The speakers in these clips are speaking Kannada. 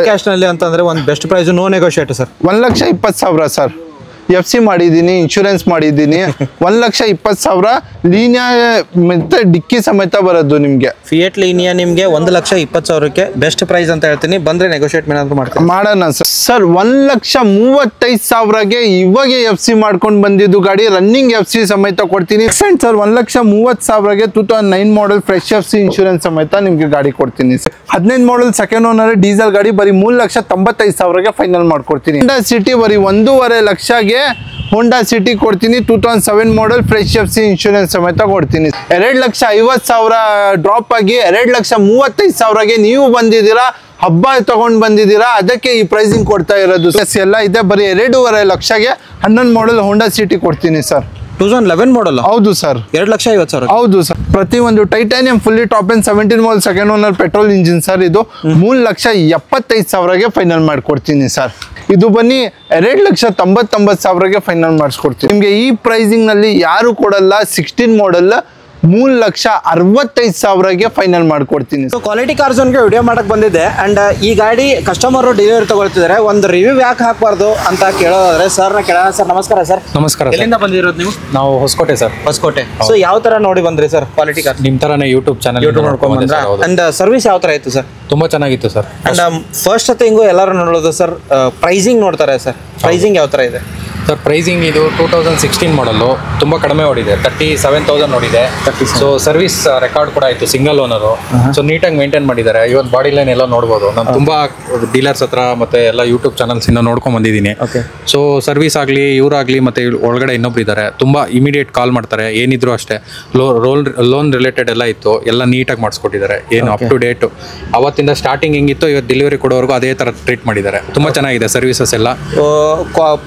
ಕ್ಯಾಶ್ ನಲ್ಲಿ ಅಂತಂದ್ರೆ ಒಂದು best price no negotiate sir. 1,20,000 sir. FC ಮಾಡಿದ್ದೀನಿ, ಇನ್ಶೂರೆನ್ಸ್ ಮಾಡಿದ್ದೀನಿ. 1,20,000 ಲೀನಿಯಾ ಮತ್ತೆ ಡಿಕ್ಕಿ ಸಮೇತ ಬರೋದು ನಿಮಗೆ. ಫಿಯೇಟ್ ಲೀನಿಯಾ ನಿಮಗೆ 1,20,000ಕ್ಕೆ ಬೆಸ್ಟ್ ಪ್ರೈಸ್ ಅಂತ ಹೇಳ್ತೀನಿ. ಬಂದ್ರೆ ನೆಗೋಷಿಯೇಟ್ ಮಾಡೋಣ ಸರ್. 1,35,000ಗೆ ಇವಾಗ FC ಮಾಡ್ಕೊಂಡು ಬಂದಿದ್ದು ಗಾಡಿ ರನ್ನಿಂಗ್ FC ಸಮೇತ ಕೊಡ್ತೀನಿ ಸರ್. 1,30,000ಗೆ 2009 ಮಾಡಲ್ ಫ್ರೆಶ್ FC ಇನ್ಶೂರೆನ್ಸ್ ಸಮೇತ ನಿಮ್ಗೆ ಗಾಡಿ ಕೊಡ್ತೀನಿ ಸರ್. 15 ಮಾಡಲ್ ಸೆಕೆಂಡ್ ಓನರ್ ಡೀಸೆಲ್ ಗಾಡಿ ಬರೀ 3,95,000ಗೆ ಫೈನಲ್ ಮಾಡ್ಕೊಡ್ತೀನಿ. ಹೋಂಡಾ ಸಿಟಿ ಬರೀ 1.5 ಲಕ್ಷಗೆ ಹೋಂಡಾ ಸಿಟಿ ಕೊಡ್ತೀನಿ. 2007 ಮಾಡಲ್ ಫ್ರೆಶ್ FC ಇನ್ಶೂರೆನ್ಸ್ ಸಮೇತ ಕೊಡ್ತೀನಿ. 2,50,000 ಡ್ರಾಪ್ ಆಗಿ 2,35,000ಗೆ ನೀವು ಬಂದಿದ್ದೀರಾ, ಹಬ್ಬ ತಗೊಂಡು ಬಂದಿದ್ದೀರಾ, ಅದಕ್ಕೆ ಈ ಪ್ರೈಸಿಂಗ್ ಕೊಡ್ತಾ ಇರೋದು. ಎಲ್ಲ ಇದೆ ಬರೀ 2.5 ಲಕ್ಷಗೆ 11 ಮಾಡಲ್ ಹೋಂಡಾ ಸಿಟಿ ಕೊಡ್ತೀನಿ ಸರ್. 2011 ಮಾಡಲ್. ಹೌದು ಸರ್. 2,50,000. ಹೌದು ಸರ್. ಪ್ರತಿಯೊಂದು titanium fully top and 17 model second owner petrol engine sir. ಇದು 3,75,000ಗೆ ಫೈನಲ್ ಮಾಡ್ಕೊಡ್ತೀನಿ ಸರ್. ಇದು ಬನ್ನಿ 2,99,000ಗೆ ಫೈನಲ್ ಮಾಡಿಸ್ಕೊಡ್ತೀನಿ ನಿಮಗೆ. ಈ ಪ್ರೈಸಿಂಗ್ ನಲ್ಲಿ ಯಾರು ಕೊಡಲ್ಲ. 16 ಮಾಡಲ್ 3,65,000ಗೆ ಫೈನಲ್ ಮಾಡ್ಕೊಡ್ತೀನಿ. ಕ್ವಾಲಿಟಿ ಕಾರ್ಸ್ ಗೆ ವಿಡಿಯೋ ಮಾಡಕ್ ಬಂದಿದ್ದೆ. ಅಂಡ್ ಈ ಗಾಡಿ ಕಸ್ಟಮರ್ ಡೆಲಿವರಿ ತಗೊಳ್ತಿದ್ದಾರೆ. ಒಂದು ರಿವ್ಯೂ ಯಾಕೆ ಹಾಕಬಾರ್ದು ಅಂತ ಕೇಳೋದಾದ್ರೆ ಸರ್ನ ಕೇಳೋಣ. ಸರ್ ನಮಸ್ಕಾರ ಸರ್. ನಮಸ್ಕಾರ. ಎಲ್ಲಿಂದ ಬಂದಿರೋದು ನೀವು? ನಾವು ಹೊಸಕೋಟೆ ಸರ್. ಹೊಸಕೋಟೆ. ಸೊ ಯಾವ ತರ ನೋಡಿ ಬಂದ್ರಿ ಸರ್ ಕ್ವಾಲಿಟಿ ಕಾರ್? ನಿಮ್ ತರನೇ ಯೂಟ್ಯೂಬ್ ಚಾನಲ್ ನೋಡ್ಕೊಂಡು ಬಂದ್ರ. ಅಂಡ್ ಸರ್ವಿಸ್ ಯಾವ ತರ ಇತ್ತು ಸರ್? ತುಂಬಾ ಚೆನ್ನಾಗಿತ್ತು ಸರ್. ಅಂಡ್ ಫಸ್ಟ್ ಥಿಂಗು ಎಲ್ಲರೂ ನೋಡೋದು ಸರ್ ಪ್ರೈಸಿಂಗ್ ನೋಡ್ತಾರೆ ಸರ್. ಪ್ರೈಸಿಂಗ್ ಯಾವ ತರ ಇದೆ ಸರ್? ಪ್ರೈಸಿಂಗ್ ಇದು 2016 ಮಾಡಲ್ಲು, ತುಂಬ ಕಡಿಮೆ ಓಡಿದೆ. 37,000 ಓಡಿದೆ. ಸೊ ಸರ್ವಿಸ್ ರೆಕಾರ್ಡ್ ಕೂಡ ಆಯಿತು, ಸಿಂಗಲ್ ಓನರು. ಸೊ ನೀಟಾಗಿ ಮೇಂಟೈನ್ ಮಾಡಿದ್ದಾರೆ. ಇವತ್ತು ಬಾಡಿ ಲೈನ್ ಎಲ್ಲ ನೋಡ್ಬೋದು. ನಾನು ತುಂಬ ಡೀಲರ್ಸ್ ಹತ್ರ ಮತ್ತೆ ಎಲ್ಲ ಯೂಟ್ಯೂಬ್ ಚಾನಲ್ಸಿಂದ ನೋಡ್ಕೊಂಡು ಬಂದಿದ್ದೀನಿ. ಸೊ ಸರ್ವಿಸ್ ಆಗಲಿ, ಇವರಾಗಲಿ ಮತ್ತೆ ಒಳಗಡೆ ಇನ್ನೊಬ್ರು ಇದ್ದಾರೆ, ತುಂಬ ಇಮಿಡಿಯೇಟ್ ಕಾಲ್ ಮಾಡ್ತಾರೆ. ಏನಿದ್ರು ಅಷ್ಟೇ ಲೋನ್ ರಿಲೇಟೆಡ್ ಎಲ್ಲ ಇತ್ತು, ಎಲ್ಲ ನೀಟಾಗಿ ಮಾಡಿಸ್ಕೊಟ್ಟಿದ್ದಾರೆ. ಏನು ಅಪ್ ಟು ಡೇಟು ಅವತ್ತಿಂದ ಸ್ಟಾರ್ಟಿಂಗ್ ಹೆಂಗಿತ್ತು ಇವತ್ತು ಡೆಲಿವರಿ ಕೊಡೋವರೆಗೂ ಅದೇ ಥರ ಟ್ರೀಟ್ ಮಾಡಿದ್ದಾರೆ. ತುಂಬ ಚೆನ್ನಾಗಿದೆ ಸರ್ವಿಸಸ್ ಎಲ್ಲ.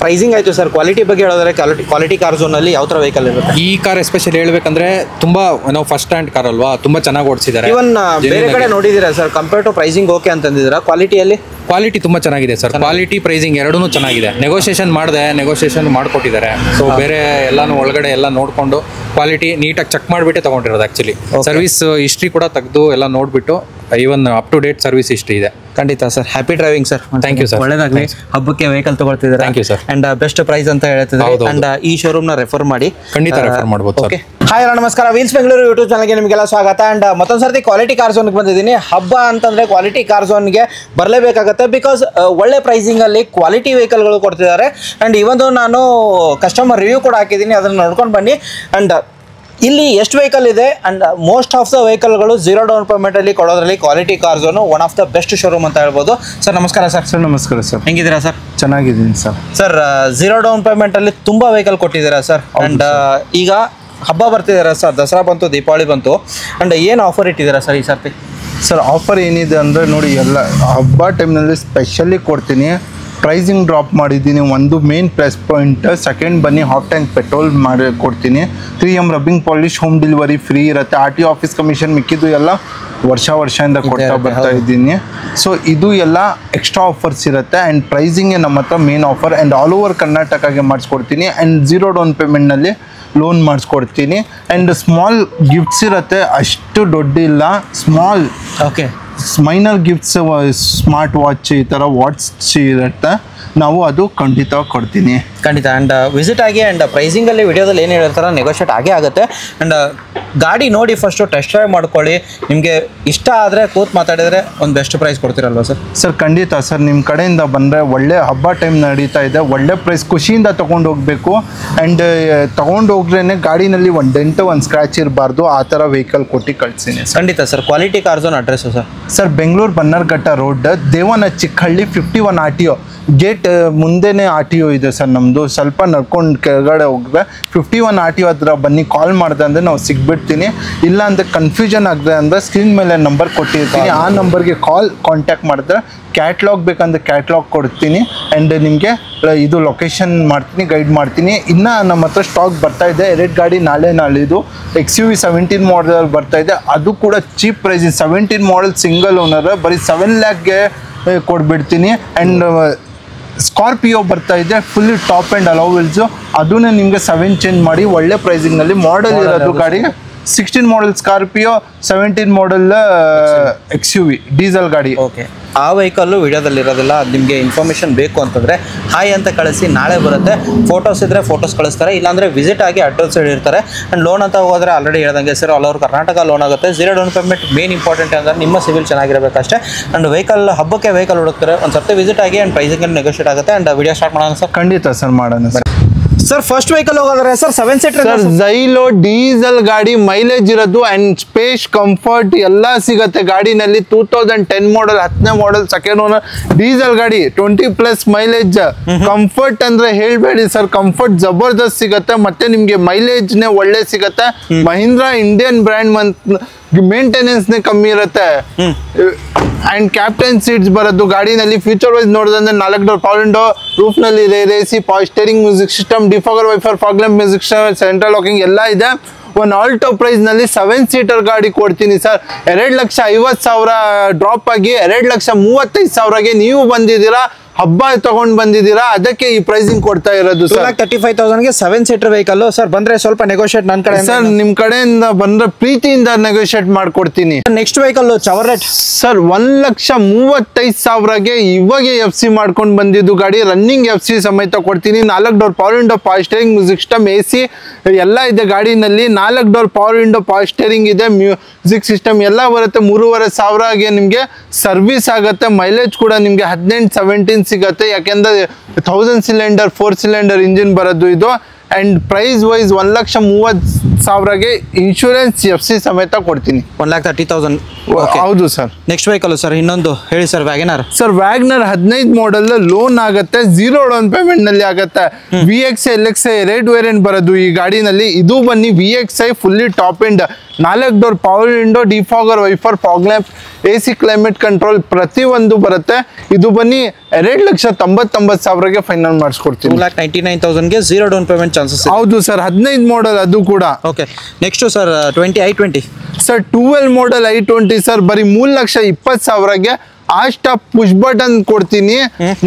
ಪ್ರೈಸಿಂಗ್ ಆಯಿತು ಸರ್. ಕ್ವಾಲಿಟಿ ಬಗ್ಗೆ ಹೇಳಿದ್ರೆ ಕ್ವಾಲಿಟಿ ಕಾರ್ ಝೋನಲ್ಲಿ ಯಾವ ತರ ವೆಹಿಕಲ್ ಇರುತ್ತೆ? ಈ ಕಾರ್ ಎಸ್ಪೆಷಲಿ ಹೇಳ್ಬೇಕಂದ್ರೆ ತುಂಬಾ ನಾವು ಫಸ್ಟ್ ಸ್ಟ್ಯಾಂಡ್ ಕಾರ್ ಅಲ್ವಾ, ತುಂಬಾ ಚೆನ್ನಾಗಿ ಓಡಿಸಿದ್ದಾರೆ. ಇವನ್ ಬೇರೆ ಕಡೆ ನೋಡಿದ್ದೀರಾ sir? Compare to pricing okay ಅಂತಂದಿದ್ದೀರಾ? ಕ್ವಾಲಿಟಿಯಲ್ಲಿ ಕ್ವಾಲಿಟಿ ತುಂಬಾ ಚೆನ್ನಾಗಿದೆ ಸರ್. ಕ್ವಾಲಿಟಿ ಪ್ರೈಸಿಂಗ್ ಎರಡೂ ಚೆನ್ನಾಗಿದೆ. ನೆಗೋಷಿಯೇಷನ್ ಮಾಡಿಕೊಟ್ಟಿದ್ದಾರೆ. ಸೊ ಬೇರೆ ಎಲ್ಲಾನು ಒಳಗಡೆ ಎಲ್ಲ ನೋಡ್ಕೊಂಡು ಕ್ವಾಲಿಟಿ ನೀಟಾಗಿ ಚೆಕ್ ಮಾಡಿಬಿಟ್ಟೆ ತಗೊಂಡಿರೋದು. ಆಕ್ಚುಲಿ ಸರ್ವಿಸ್ ಹಿಸ್ಟ್ರಿ ಕೂಡ ತೆಗೆದು ಎಲ್ಲ ನೋಡ್ಬಿಟ್ಟು even up to date service history ಇದೆ. ಖಂಡಿತ sir. Happy driving sir. Thank you sir. ಒಳ್ಳೆದಾಗಲಿ. ಹಬ್ಬಕ್ಕೆ ವೆಹಿಕಲ್ ತಗೊಳ್ತಿದ್ದಾರೆ. Thank you sir. And best price ಅಂತ ಹೇಳ್ತಿದ್ದಾರೆ. ಅಂಡ್ ಈ ಶೋರೂಮ್ ನ ರೆಫರ್ ಮಾಡಿ. ಖಂಡಿತ ರೆಫರ್ ಮಾಡಬಹುದು. ಓಕೆ. ಹಾಯ್ ನಮಸ್ಕಾರ. ವೀಲ್ಸ್ ಬೆಂಗಳೂರು ಯೂಟ್ಯೂಬ್ ಚಾನಲ್ಗೆ ನಿಮಗೆಲ್ಲ ಸ್ವಾಗತ. ಅಂಡ್ ಮತ್ತೊಂದು ಸರ್ತಿ ಕ್ವಾಲಿಟಿ ಕಾರ್ ಝೋನ್ಗೆ ಬಂದಿದ್ದೀನಿ. ಹಬ್ಬ ಅಂತಂದ್ರೆ ಕ್ವಾಲಿಟಿ ಕಾರ್ ಝೋನ್ಗೆ ಬರಲೇಬೇಕಾಗುತ್ತೆ. ಬಿಕಾಸ್ ಒಳ್ಳೆ ಪ್ರೈಸಿಂಗ್ ಅಲ್ಲಿ ಕ್ವಾಲಿಟಿ ವೆಹಿಕಲ್ಗಳು ಕೊಡ್ತಿದ್ದಾರೆ. ಅಂಡ್ ಇವೊಂದು ನಾನು ಕಸ್ಟಮರ್ ರಿವ್ಯೂ ಕೂಡ ಹಾಕಿದ್ದೀನಿ, ಅದನ್ನು ನೋಡ್ಕೊಂಡು ಬನ್ನಿ. ಅಂಡ್ ಇಲ್ಲಿ ಎಷ್ಟು ವೆಹಿಕಲ್ ಇದೆ ಅಂಡ್ ಮೋಸ್ಟ್ ಆಫ್ ದ ವೆಹಿಕಲ್ಗಳು 0 ಡೌನ್ ಪೇಮೆಂಟ್ ಅಲ್ಲಿ ಕೊಡೋದ್ರಲ್ಲಿ quality car zone one of the best showroom ಅಂತ ಹೇಳ್ಬೋದು. ಸರ್ ನಮಸ್ಕಾರ ಸರ್. ಸರ್ ನಮಸ್ಕಾರ ಸರ್. ಹೆಂಗಿದ್ದೀರಾ ಸರ್? ಚೆನ್ನಾಗಿದ್ದೀನಿ ಸರ್. ಸರ್ 0 ಡೌನ್ ಪೇಮೆಂಟ್ ಅಲ್ಲಿ ತುಂಬಾ ವೆಹಿಕಲ್ ಕೊಟ್ಟಿದ್ದೀರಾ ಸರ್. ಅಂಡ್ ಈಗ ಹಬ್ಬ ಬರ್ತಿದ್ದೀರಾ ಸರ್, ದಸರಾ ಬಂತು, ದೀಪಾವಳಿ ಬಂತು. ಅಂಡ್ ಏನು ಆಫರ್ ಇಟ್ಟಿದ್ದೀರಾ ಸರ್ ಈ ಸರ್ತಿ? ಸರ್ ಆಫರ್ ಏನಿದೆ ಅಂದರೆ ನೋಡಿ, ಎಲ್ಲ ಹಬ್ಬ ಟೈಮ್ನಲ್ಲಿ ಸ್ಪೆಷಲಿ ಕೊಡ್ತೀನಿ. ಪ್ರೈಸಿಂಗ್ ಡ್ರಾಪ್ ಮಾಡಿದ್ದೀನಿ, ಒಂದು ಮೇನ್ ಪ್ಲಸ್ ಪಾಯಿಂಟ್. ಸೆಕೆಂಡ್ ಬನ್ನಿ ಹಾಫ್ ಟ್ಯಾಂಕ್ ಪೆಟ್ರೋಲ್ ಮಾಡಿ ಕೊಡ್ತೀನಿ. 3M rubbing polish, home delivery free ಇರುತ್ತೆ. RTO ಆಫೀಸ್ ಕಮಿಷನ್ ಮಿಕ್ಕಿದ್ದು ಎಲ್ಲ ವರ್ಷದಿಂದ ಕೊಡ್ತಾ ಬರ್ತಾ ಇದ್ದೀನಿ. ಸೊ ಇದು ಎಲ್ಲ ಎಕ್ಸ್ಟ್ರಾ ಆಫರ್ಸ್ ಇರುತ್ತೆ. ಆ್ಯಂಡ್ ಪ್ರೈಸಿಂಗೇ ನಮ್ಮ ಹತ್ರ main offer. And all over ಕರ್ನಾಟಕಗೆ ಮಾಡಿಸ್ಕೊಡ್ತೀನಿ. ಆ್ಯಂಡ್ 0 ಡೌನ್ ಪೇಮೆಂಟ್ನಲ್ಲಿ ಲೋನ್ ಮಾಡಿಸ್ಕೊಡ್ತೀನಿ. ಆ್ಯಂಡ್ ಸ್ಮಾಲ್ ಗಿಫ್ಟ್ಸ್ ಇರುತ್ತೆ, ಅಷ್ಟು ದೊಡ್ಡ ಇಲ್ಲ, small. Okay. Minor gifts, smart watch, ಈ ಥರ ವಾಚ್ ಇರುತ್ತೆ, ನಾವು ಅದು ಖಂಡಿತ ಕೊಡ್ತೀನಿ. ಖಂಡಿತ. ಆ್ಯಂಡ್ ವಿಸಿಟ್ ಆಗಿ. ಆ್ಯಂಡ್ ಪ್ರೈಸಿಂಗಲ್ಲಿ ವಿಡಿಯೋದಲ್ಲಿ ಏನು ಹೇಳ್ತಾರೆ ನೆಗೋಷಿಯೇಟ್ ಆಗೇ ಆಗುತ್ತೆ. ಆ್ಯಂಡ್ ಗಾಡಿ ನೋಡಿ ಫಸ್ಟು ಟೆಸ್ಟ್ ಡ್ರೈವ್ ಮಾಡ್ಕೊಳ್ಳಿ. ನಿಮಗೆ ಇಷ್ಟ ಆದರೆ ಕೂತ್ ಮಾತಾಡಿದರೆ ಒಂದು ಬೆಸ್ಟ್ ಪ್ರೈಸ್ ಕೊಡ್ತೀರಲ್ವ ಸರ್? ಸರ್ ಖಂಡಿತ ಸರ್. ನಿಮ್ಮ ಕಡೆಯಿಂದ ಬಂದರೆ ಒಳ್ಳೆ ಹಬ್ಬ ಟೈಮ್ ನಡೀತಾ ಇದೆ, ಒಳ್ಳೆ ಪ್ರೈಸ್ ಖುಷಿಯಿಂದ ತೊಗೊಂಡು ಹೋಗಬೇಕು. ಆ್ಯಂಡ್ ತೊಗೊಂಡು ಹೋಗ್ರೇ ಗಾಡಿನಲ್ಲಿ ಒಂದು ಡೆಂಟು ಒಂದು ಸ್ಕ್ರ್ಯಾಚ್ ಇರಬಾರ್ದು, ಆ ಥರ ವೆಹಿಕಲ್ ಕೊಟ್ಟು ಕಳಿಸ್ತೀನಿ. ಖಂಡಿತ sir. Quality car zone address sir? Sir Bengaluru Bannerghatta road, Devanachikkahalli, 51 RTO gate ಮುಂದೆನೇ RTO ಇದೆ ಸರ್ ನಮ್ಮದು. ಸ್ವಲ್ಪ ನಡ್ಕೊಂಡು ಕೆಳಗಡೆ ಹೋಗ್ರೆ 51 RTO ಹತ್ರ ಬನ್ನಿ. ಕಾಲ್ ಮಾಡಿದೆ ಅಂದರೆ ನಾವು ಸಿಗ್ಬಿಡ್ತೀನಿ. ಇಲ್ಲ ಅಂದರೆ ಕನ್ಫ್ಯೂಷನ್ ಆಗಿದೆ ಅಂದರೆ ಸ್ಕ್ರೀನ್ ಮೇಲೆ ನಂಬರ್ ಕೊಟ್ಟಿರ್ತೀನಿ, ಆ ನಂಬರ್ಗೆ ಕಾಂಟ್ಯಾಕ್ಟ್ ಮಾಡಿದ್ರೆ ಕ್ಯಾಟ್ಲಾಗ್ ಬೇಕಂದ್ರೆ ಕ್ಯಾಟ್ಲಾಗ್ ಕೊಡ್ತೀನಿ. ಆ್ಯಂಡ್ ನಿಮಗೆ ಇದು ಲೊಕೇಶನ್ ಮಾಡ್ತೀನಿ, ಗೈಡ್ ಮಾಡ್ತೀನಿ. ಇನ್ನು ನಮ್ಮ ಹತ್ರ ಸ್ಟಾಕ್ ಬರ್ತಾ ಇದೆ 2 ಗಾಡಿ ನಾಳಿದ್ದು. XUV 17 ಮಾಡಲ್ ಬರ್ತಾ ಇದೆ, ಅದು ಕೂಡ cheap price. 17 model single owner ಬರೀ 7 lakhಗೆ ಕೊಡ್ಬಿಡ್ತೀನಿ. ಆ್ಯಂಡ್ ಸ್ಕಾರ್ಪಿಯೋ ಬರ್ತಾ ಇದೆ, fully top and alloy wheels, ಅದನ್ನೇ ನಿಮಗೆ 7 ಚೇಂಜ್ ಮಾಡಿ ಒಳ್ಳೆ ಪ್ರೈಸಿಂಗ್ನಲ್ಲಿ ಮಾಡಲ್ ಇರೋದು ಗಾಡಿ. 16 ಮಾಡಲ್ ಸ್ಕಾರ್ಪಿಯೋ, 17 ಮಾಡಲ್ XUV ಡೀಸೆಲ್ ಗಾಡಿ. ಓಕೆ. ಆ ವೆಹಿಕಲ್ಲು ವಿಡಿಯೋದಲ್ಲಿ ಇರೋದಿಲ್ಲ. ಅದು ನಿಮಗೆ ಇನ್ಫಾರ್ಮೇಷನ್ ಬೇಕು ಅಂತಂದರೆ ಹಾಯ್ ಅಂತ ಕಳಿಸಿ, ನಾಳೆ ಬರುತ್ತೆ. ಫೋಟೋಸ್ ಇದ್ದರೆ ಫೋಟೋಸ್ ಕಳಿಸ್ತಾರೆ, ಇಲ್ಲಾಂದರೆ ವಿಸಿಟ್ ಆಗಿ ಅಡ್ರೆಸ್ ಹೇಳಿರ್ತಾರೆ. ಆ್ಯಂಡ್ ಲೋನ್ ಅಂತ ಹೋದರೆ ಆಲ್ರೆಡಿ ಹೇಳ್ದಂಗೆ sir all over Karnataka loan ಆಗುತ್ತೆ. 0 ಡೌನ್ ಪೇಮೆಂಟ್. ಮೇನ್ ಇಂಪಾರ್ಟೆಂಟ್ ಅಂದರೆ ನಿಮ್ಮ ಸಿವಿಲ್ ಚೆನ್ನಾಗಿರಬೇಕಷ್ಟೇ. ಆ್ಯಂಡ್ ವೆಹಿಕಲ್ ಹಬ್ಬಕ್ಕೆ ವೆಹಿಕಲ್ ಹುಡುಕ್ತಾರೆ, ಒಂದು ಸರ್ತಿ ವಿಸಿಟ್ ಆಗಿ ಆ್ಯಂಡ್ ಪ್ರೈಸಿಂಗ್ ನೆಗೋಷಿಯೇಟ್ ಆಗುತ್ತೆ. ಆ್ಯಂಡ್ ವಿಡಿಯೋ ಸ್ಟಾರ್ಟ್ ಮಾಡೋಣ ಸರ್. ಖಂಡಿತ ಸರ್, ಮಾಡೋಣ ಸರ್. ಸರ್ ಫಸ್ಟ್ ವೆಹಿಕಲ್ ಹೋಗೋದ್ರೆ sir 7 seater sir Xylo diesel ಗಾಡಿ, ಮೈಲೇಜ್ ಇರೋದು ಅಂಡ್ ಸ್ಪೇಸ್ ಕಂಫರ್ಟ್ ಎಲ್ಲ ಸಿಗುತ್ತೆ ಗಾಡಿನಲ್ಲಿ. 2010 ಮಾಡಲ್, 10ನೇ ಮಾಡಲ್, ಸೆಕೆಂಡ್ ಓನರ್ ಡೀಸೆಲ್ ಗಾಡಿ, 20+ ಮೈಲೇಜ್. ಕಂಫರ್ಟ್ ಅಂದ್ರೆ ಹೇಳ್ಬೇಡಿ ಸರ್, ಕಂಫರ್ಟ್ ಜಬರ್ದಸ್ತ್ ಸಿಗುತ್ತೆ. ಮತ್ತೆ ನಿಮ್ಗೆ ಮೈಲೇಜ್ ನೇ ಒಳ್ಳೆ ಸಿಗುತ್ತೆ. ಮಹೀಂದ್ರ ಇಂಡಿಯನ್ ಬ್ರ್ಯಾಂಡ್, ಮೇಂಟೆನೆನ್ಸ್ ನೇ ಕಮ್ಮಿ ಇರುತ್ತೆ. ಅಂಡ್ ಕ್ಯಾಪ್ಟನ್ ಸೀಟ್ಸ್ ಬರೋದು ಗಾಡಿನಲ್ಲಿ. ಫ್ಯೂಚರ್ ವೈಸ್ ನೋಡೋದಂದ್ರೆ 4 ಡೋರ್ ಪವರ್ ವಿಂಡೋ, ರೂಫ್ ನಲ್ಲಿ AC, power steering, music system, defogger, wiper, fog lamp, music system, central locking ಎಲ್ಲ ಇದೆ. ಒಂದು ಆಲ್ಟೋ ಪ್ರೈಸ್ ನಲ್ಲಿ 7 ಸೀಟರ್ ಗಾಡಿ ಕೊಡ್ತೀನಿ ಸರ್. 2,50,000 ಡ್ರಾಪ್ ಆಗಿ 2,35,000ಗೆ ನೀವು ಬಂದಿದ್ದೀರಾ, ಹಬ್ಬ ತಗೊಂಡ್ ಬಂದಿದ್ದೀರಾ, ಅದಕ್ಕೆ ಈ ಪ್ರೈಸಿಂಗ್ ಕೊಡ್ತಾ ಇರೋದು ಸರ್. 2,35,000ಗೆ 7 seater vehicle sir. ಬಂದ್ರೆ ಸ್ವಲ್ಪ ನೆಗೋಷಿಯೇಟ್ ನನ್ನ ಕಡೆ ಸರ್, ನಿಮ್ ಕಡೆಯಿಂದ ಬಂದ್ರೆ ಪ್ರೀತಿಯಿಂದ ನೆಗೋಷಿಯೇಟ್ ಮಾಡ್ಕೊಡ್ತೀನಿ. ನೆಕ್ಸ್ಟ್ ವೆಹಿಕಲ್ ಚವರ್ಲೆಟ್ ಸರ್ 1,35,000ಗೆ ಇವಾಗ FC ಮಾಡ್ಕೊಂಡು ಬಂದಿದ್ದು ಗಾಡಿ. ರನ್ನಿಂಗ್ FC ಸಮೇತ ಕೊಡ್ತೀನಿ. 4 door power window, power steering, music system, AC ಎಲ್ಲ ಇದೆ ಗಾಡಿನಲ್ಲಿ. 4 door power window, power steering ಇದೆ, ಮ್ಯೂಸಿಕ್ ಸಿಸ್ಟಮ್ ಎಲ್ಲ ಬರುತ್ತೆ. 3,500ಗೆ ನಿಮ್ಗೆ ಸರ್ವಿಸ್ ಆಗುತ್ತೆ. ಮೈಲೇಜ್ ಕೂಡ ನಿಮ್ಗೆ 18-17 ಸಿಗುತ್ತೆ. ಯಾಕೆಂದ್ರೆ 1000 ಸಿಲಿಂಡರ್ 4 ಸಿಲಿಂಡರ್ ಇಂಜಿನ್ ಬರೋದು ಇದು. ಅಂಡ್ ಪ್ರೈಸ್ ವೈಸ್ 1,30,000ಗೆ ಇನ್ಶೂರೆನ್ಸ್ FC ಸಮೇತ ಕೊಡ್ತೀನಿ. 1,30,000. ಹೌದು ಸರ್. ನೆಕ್ಸ್ಟ್ ವೆಹಿಕಲ್ ಸರ್ ಇನ್ನೊಂದು ಹೇಳಿ ಸರ್. ವ್ಯಾಗನರ್ ಸರ್, ವ್ಯಾಗನರ್ 15 ಮಾಡಲ್, ಲೋನ್ ಆಗುತ್ತೆ, 0 ಡೌನ್ ಪೇಮೆಂಟ್ ನಲ್ಲಿ ಆಗುತ್ತೆ. VXi LXi 2 ವೇರಿಯಂಟ್ ಬರೋದು ಈ ಗಾಡಿನಲ್ಲಿ. ಇದು ಬನ್ನಿ VXi fully top end, 4 door power window, defogger, wiper, fog lamp, AC climate control ಪ್ರತಿಯೊಂದು ಬರುತ್ತೆ. ಇದು ಬನ್ನಿ 2,99,000ಗೆ ಫೈನಲ್ ಮಾಡಿಸ್ಕೊಡ್ತೀನಿ. 2,99,000ಗೆ 0 down payment chances. ಹೌದು ಸರ್, 15 ಮಾಡಲ್ ಅದು ಕೂಡ. Okay, next sir i20 sir 12 ಮಾಡಲ್ i20 ಸರ್, ಬರೀ 3,20,000ಗೆ ಆಸ್ಟಾ ಪುಷ್ ಬಟನ್ ಕೊಡ್ತೀನಿ.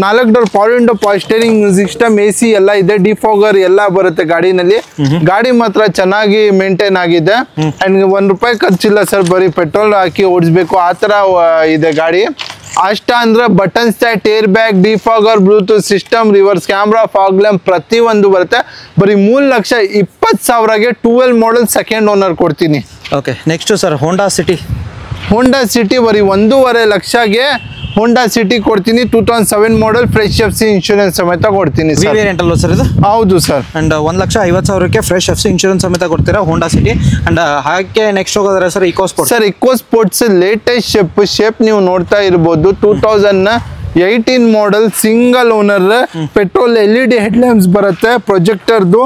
4 door power window, power steering, music system, AC ಎಲ್ಲ ಇದೆ, ಡಿಫಾಗರ್ ಎಲ್ಲ ಬರುತ್ತೆ ಗಾಡಿನಲ್ಲಿ. ಗಾಡಿ ಮಾತ್ರ ಚೆನ್ನಾಗಿ ಮೇಂಟೈನ್ ಆಗಿದೆ. ಅಂಡ್ ₹1 ಖರ್ಚಿಲ್ಲ ಸರ್, ಬರೀ ಪೆಟ್ರೋಲ್ ಹಾಕಿ ಓಡಿಸ್ಬೇಕು ಆ ತರ ಇದೆ ಗಾಡಿ. ಆಸ್ಟಾ ಅಂದ್ರೆ button start, air bag, defogger, Bluetooth system, reverse camera, fog lamp ಪ್ರತಿಯೊಂದು ಬರುತ್ತೆ. ಬರೀ 3,20,000ಗೆ 12 ಮಾಡಲ್ ಸೆಕೆಂಡ್ ಓನರ್ ಕೊಡ್ತೀನಿ. Okay, next sir Honda City ಬರೀ 1.5 ಲಕ್ಷಗೆ ಹೋಂಡಾ ಸಿಟಿ ಕೊಡ್ತೀನಿ. 2007 ಮಾಡಲ್, ಫ್ರೆಶ್ FC ಇನ್ಶೂರೆನ್ಸ್ ಸಮೇತ ಕೊಡ್ತೀನಿ ಸರ್. ವೇರಿಯಂಟ್ ಅಲ್ವಾ ಸರ್ ಇದು? ಹೌದು ಸರ್. ಅಂಡ್ 1,50,000ಕ್ಕೆ ಫ್ರೆಶ್ FC ಇನ್ಶೂರೆನ್ಸ್ ಸಮೇತ ಕೊಡ್ತೀರಾ ಹೋಂಡಾ ಸಿಟಿ. ಅಂಡ್ ಹಾಗೆ ನೆಕ್ಸ್ಟ್ ಹೋಗೋದ್ರೆ sir eco sports latest shape ನೀವು ನೋಡ್ತಾ ಇರ್ಬೋದು. 2018 model, single owner, petrol, LED head lamps ಬರುತ್ತೆ, ಪ್ರೊಜೆಕ್ಟರ್ದು.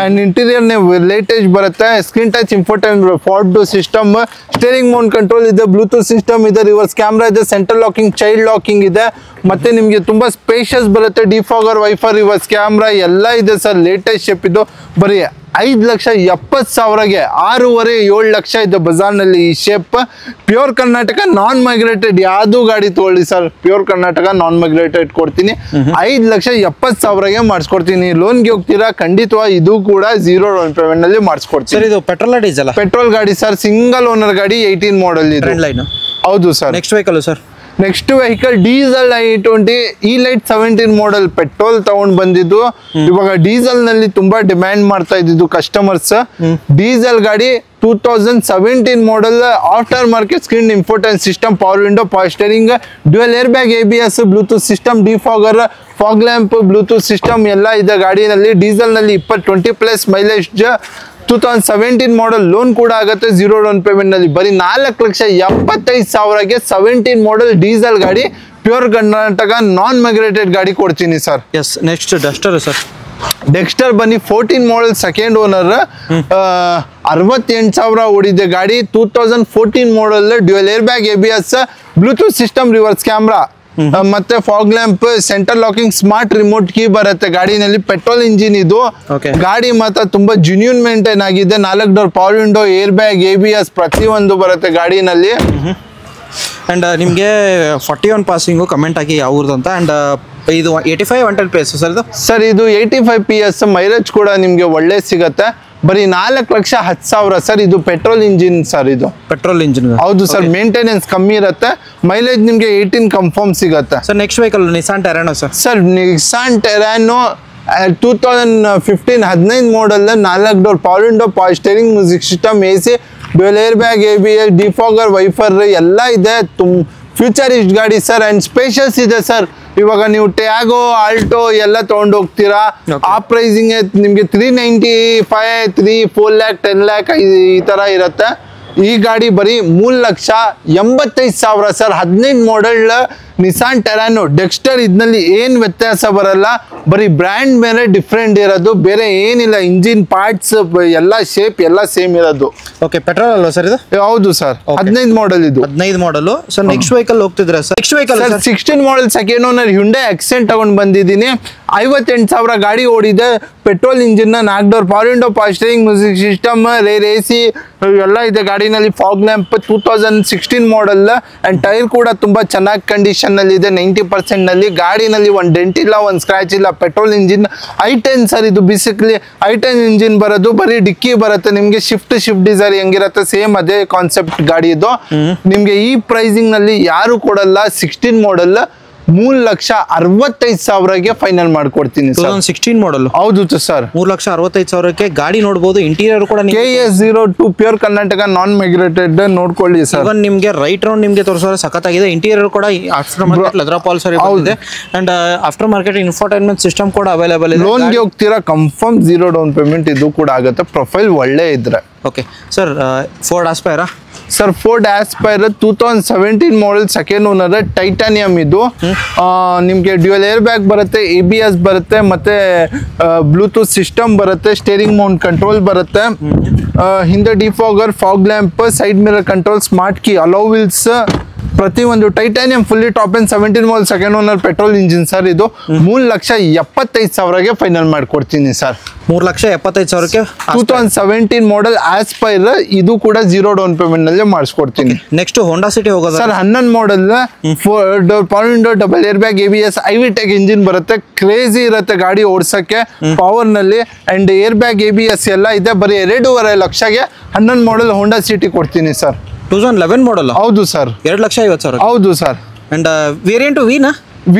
ಅಂಡ್ ಇಂಟೀರಿಯರ್ ಲೇಟೆಸ್ಟ್ ಬರುತ್ತೆ. Screen touch infotainment, Ford system, steering mount control ಇದೆ, ಬ್ಲೂಟೂತ್ ಸಿಸ್ಟಮ್ ಇದೆ, ರಿವರ್ಸ್ ಕ್ಯಾಮ್ರಾ ಇದೆ, ಸೆಂಟ್ರಲ್ ಲಾಕಿಂಗ್, ಚೈಲ್ಡ್ ಲಾಕಿಂಗ್ ಇದೆ. ಮತ್ತೆ ನಿಮಗೆ ತುಂಬಾ ಸ್ಪೇಷಿಯಸ್ ಬರುತ್ತೆ. ಡಿಫಾಗರ್, ವೈಫರ್, ರಿವರ್ಸ್ ಕ್ಯಾಮ್ರಾ ಎಲ್ಲ ಇದೆ ಸರ್. ಲೇಟೆಸ್ಟ್ ಶೇಪ್ ಇದು. ಬರೀ 5,70,000ಗೆ 6.5-7 ಲಕ್ಷ ಇದೆ ಬಜಾರ್ನಲ್ಲಿ ಈ shape. Pure Karnataka non migrated ಯಾವ್ದು ಗಾಡಿ ತಗೊಳ್ಳಿ sir, pure Karnataka non migrated ಕೊಡ್ತೀನಿ. 5,70,000ಗೆ ಮಾಡಿಸ್ಕೊಡ್ತೀನಿ. ಲೋನ್ಗೆ ಹೋಗ್ತೀರಾ ಖಂಡಿತವಾಗಿ ಇದು ಕೂಡ 0 ಡೌನ್ ಪೇಮೆಂಟ್ ನಲ್ಲಿ ಮಾಡಿಸ್ಕೊಡ್ತೀನಿ. ಸರ್ ಇದು ಪೆಟ್ರೋಲ್ ಡೀಸೆಲ್? ಪೆಟ್ರೋಲ್ ಗಾಡಿ ಸರ್, ಸಿಂಗಲ್ ಓನರ್ ಗಾಡಿ, 18 ಮಾಡಲ್ ಇದೆ. ಹೌದು sir. Next vehicle sir? Next vehicle diesel i20 E-Lite 17 ಮಾಡಲ್, ಪೆಟ್ರೋಲ್ ತಗೊಂಡ್ ಬಂದಿದ್ದು. ಇವಾಗ ಡೀಸೆಲ್ ನಲ್ಲಿ ತುಂಬಾ ಡಿಮ್ಯಾಂಡ್ ಮಾಡ್ತಾ ಇದ್ದಿದ್ದು ಕಸ್ಟಮರ್ಸ್. ಡೀಸೆಲ್ ಗಾಡಿ 2017 model, aftermarket screen, infotain system, power window, power steering, dual air bag, ABS, Bluetooth system, defogger, fog lamp, Bluetooth system ಎಲ್ಲ ಇದೆ ಗಾಡಿನಲ್ಲಿ. ಡೀಸೆಲ್ ನಲ್ಲಿ 20+ ಮೈಲೇಜ್. 2017 ಮಾಡಲ್, ಲೋನ್ ಕೂಡ ಆಗುತ್ತೆ 0 ಡೌನ್ ಪೇಮೆಂಟ್ ನಲ್ಲಿ. ಬರೀ 4,75,000ಗೆ 17 ಮಾಡಲ್ ಡೀಸೆಲ್ ಗಾಡಿ, ಪ್ಯೂರ್ ಕರ್ನಾಟಕ ನಾನ್ ಮೈಗ್ರೇಟೆಡ್ ಗಾಡಿ ಕೊಡ್ತೀನಿ sir. Yes, next Duster sir. Dexter ಬನ್ನಿ 14 ಮಾಡಲ್, ಸೆಕೆಂಡ್ ಓನರ್, 68,000 ಓಡಿದೆ ಗಾಡಿ. 2014 model, dual air bag, ABS, Bluetooth system, reverse camera, ಮತ್ತೆ fog lamp, central locking, smart remote key ಬರುತ್ತೆ ಗಾಡಿನಲ್ಲಿ. ಪೆಟ್ರೋಲ್ ಇಂಜಿನ್ ಇದು. ಗಾಡಿ ಮಾತ್ರ ತುಂಬಾ ಜೆನ್ಯೂನ್ ಮೇಂಟೈನ್ ಆಗಿದೆ. 4 door power window, air bag, ABS ಪ್ರತಿಯೊಂದು ಬರುತ್ತೆ ಗಾಡಿನಲ್ಲಿ. ಅಂಡ್ ನಿಮಗೆ 41 ಪಾಸಿಂಗು ಕಮೆಂಟ್ ಆಗಿ ಯಾವ್ದು ಅಂತ. ಅಂಡ್ ಇದು 85 110 PS ಸರ್ ಇದು? ಸರ್ ಇದು 85 PS, ಮೈಲೇಜ್ ಕೂಡ ನಿಮಗೆ ಒಳ್ಳೆ ಸಿಗುತ್ತೆ. ಬರೀ 4,10,000 ಸರ್. ಇದು ಪೆಟ್ರೋಲ್ ಇಂಜಿನ್ ಸರ್. ಇದು ಪೆಟ್ರೋಲ್ ಇಂಜಿನ್. ಹೌದು ಸರ್. ಮೇಂಟೆನೆನ್ಸ್ ಕಮ್ಮಿ ಇರುತ್ತೆ, ಮೈಲೇಜ್ ನಿಮಗೆ 18 ಕನ್ಫರ್ಮ್ ಸಿಗುತ್ತೆ sir. Next vehicle Nissan Terrano sir. Sir Nissan Terrano 2015 model, 4 door, power window, power steering, music system, AC, dual air bag, ABS, defogger, wiper ಎಲ್ಲ ಇದೆ. ಫ್ಯೂಚರಿಸ್ಟ್ ಗಾಡಿ ಸರ್ ಆ್ಯಂಡ್ ಸ್ಪೇಷಿಯಸ್ ಇದೆ ಸರ್. ಇವಾಗ ನೀವು ಟ್ಯಾಗೋ, ಆಲ್ಟೋ ಎಲ್ಲ ತೊಗೊಂಡು ಹೋಗ್ತೀರಾ, ಆ ಪ್ರೈಸಿಂಗ್ ನಿಮಗೆ 395, 4 lakh, 10 lakh ಈ ಥರ ಇರುತ್ತೆ. ಈ ಗಾಡಿ ಬರೀ 3,85,000 ಸರ್. 15 ಮಾಡಲ್ ನಿಸಾನ್ ಟೆರಾನೋ ಡೆಕ್ಸ್ಟರ್. ಇದರಲ್ಲಿ ಏನು ವ್ಯತ್ಯಾಸ ಬರಲ್ಲ, ಬರೀ ಬ್ರ್ಯಾಂಡ್ ಮೇಲೆ ಡಿಫ್ರೆಂಟ್ ಇರೋದು, ಬೇರೆ ಏನಿಲ್ಲ. ಇಂಜಿನ್ ಪಾರ್ಟ್ಸ್ ಎಲ್ಲ ಶೇಪ್ ಎಲ್ಲ ಸೇಮ್ ಇರೋದು. ಓಕೆ, ಪೆಟ್ರೋಲ್ ಅಲ್ವಾ ಸರ್ ಇದು? ಹೌದು ಸರ್. 15 ಮಾಡಲ್ ಇದು. 15 ಮಾಡಲು. ಸೊ ನೆಕ್ಸ್ಟ್ ವೆಹಿಕಲ್ ಹೋಗ್ತಿದ್ರೆ sir. Next vehicle sir 16 model second owner Hyundai Accent ತಗೊಂಡು ಬಂದಿದ್ದೀನಿ. 58,000 ಗಾಡಿ ಓಡಿದೆ. Petrol engine, 4 door, power window, power steering, music system, rear AC ಎಲ್ಲ ಇದೆ ಗಾಡಿನಲ್ಲಿ. Fog lamp 2016 model and tyre ಕೂಡ ತುಂಬಾ ಚೆನ್ನಾಗಿ ಕಂಡೀಷನ್ ನಲ್ಲಿ ಇದೆ. 90% ನಲ್ಲಿ. ಗಾಡಿನಲ್ಲಿ ಒಂದು ಡೆಂಟ್ ಇಲ್ಲ, ಒಂದು ಸ್ಕ್ರಾಚ್ ಇಲ್ಲ. Petrol engine i10 sir. ಇದು ಬೇಸಿಕಲಿ i10 ಇಂಜಿನ್ ಬರೋದು. ಬರೀ ಡಿಕ್ಕಿ ಬರುತ್ತೆ ನಿಮ್ಗೆ. ಶಿಫ್ಟ್ ಡಿಸೈರ್ ಹೆಂಗಿರುತ್ತೆ ಸೇಮ್ ಅದೇ ಕಾನ್ಸೆಪ್ಟ್ ಗಾಡಿ ಇದು. ನಿಮ್ಗೆ ಈ ಪ್ರೈಸಿಂಗ್ ನಲ್ಲಿ ಯಾರು ಕೊಡಲ್ಲ. 16 ಮಾಡಲ್ 3,65,000ಗೆ ಫೈನಲ್ ಮಾಡ್ಕೊಡ್ತೀನಿ ಸರ್. 16 ಮಾಡಲ್. ಹೌದು ಸರ್. 3,65,000ಕ್ಕೆ ಗಾಡಿ ನೋಡಬಹುದು. ಇಂಟೀರಿಯರ್ ಕೂಡ KS02 pure Karnataka non migrated ನೋಡ್ಕೊಳ್ಳಿ ಸರ್. ಇವನ್ ನಿಮಗೆ ರೈಟ್ ರೌಂಡ್ ನಿಮಗೆ ತೋರಿಸೋರೆ ಸಖತ್ತಾಗಿದೆ. ಇಂಟೀರಿಯರ್ ಕೂಡ ಆಫ್ಟರ್ ಮಾರ್ಕೆಟ್ ಲೆದರ್ ಪಾಲಿಶರ್ ಇದೆ and after market infotainment system ಕೂಡ ಅವೈಲೇಬಲ್ ಇದೆ. ಲೋನ್ಗೆ ಹೋಗ್ತೀರಾ ಕನ್ಫರ್ಮ್ 0 ಡೌನ್ ಪೇಮೆಂಟ್ ಇದು ಕೂಡ ಆಗುತ್ತೆ, ಪ್ರೊಫೈಲ್ ಒಳ್ಳೆ ಇದ್ರೆ. Okay sir. ಫೋರ್ಡ್ ಆಸ್ಪೈರಾ sir. Ford Aspire 2017 model second owner, titanium ಇದು. ನಿಮಗೆ ಡ್ಯುಯಲ್ ಏರ್ ಬ್ಯಾಗ್ ಬರುತ್ತೆ, ABS ಬರುತ್ತೆ, ಮತ್ತೆ ಬ್ಲೂಟೂತ್ ಸಿಸ್ಟಮ್ ಬರುತ್ತೆ, ಸ್ಟೇರಿಂಗ್ ಮೌಂಟ್ ಕಂಟ್ರೋಲ್ ಬರುತ್ತೆ, ಹಿಂದೆ defogger, fog lamp, side mirror control, smart key, alloy wheels, ಪ್ರತಿಯೊಂದು titanium fully top and 17 model second owner petrol engine sir. ಇದು 3,75,000ಗೆ ಫೈನಲ್ ಮಾಡ್ಕೊಡ್ತೀನಿ ಸರ್. 3,75,000ಕ್ಕೆ 2017 ಮಾಡಲ್ ಆಸ್ಪೈರ್. ಇದು ಕೂಡ 0 ಡೌನ್ ಪೇಮೆಂಟ್ ನಲ್ಲಿ ಮಾಡಿಸ್ಕೊಡ್ತೀನಿ. ನೆಕ್ಸ್ಟ್ ಹೋಂಡಾ ಸಿಟಿ ಹೋಗೋದು sir. 11 model, 4 door, power window, double air bag, ABS, iVTEC engine ಬರುತ್ತೆ. ಕ್ರೇಜಿ ಇರುತ್ತೆ ಗಾಡಿ ಓಡಿಸಕ್ಕೆ ಪವರ್ ನಲ್ಲಿ ಅಂಡ್ ಏರ್ ಬ್ಯಾಗ್, ABS ಎಲ್ಲ ಇದೆ. ಬರೀ 2.5 ಲಕ್ಷಗೆ 11 ಮಾಡಲ್ ಹೋಂಡಾ ಸಿಟಿ ಕೊಡ್ತೀನಿ ಸರ್. 2011 ಮಾಡಲ್. ಹೌದು ಸರ್. 2,50,000. ಹೌದು ಸರ್. ಅಂಡ್ ವೇರಿಯಂಟ್ ವಿನಾ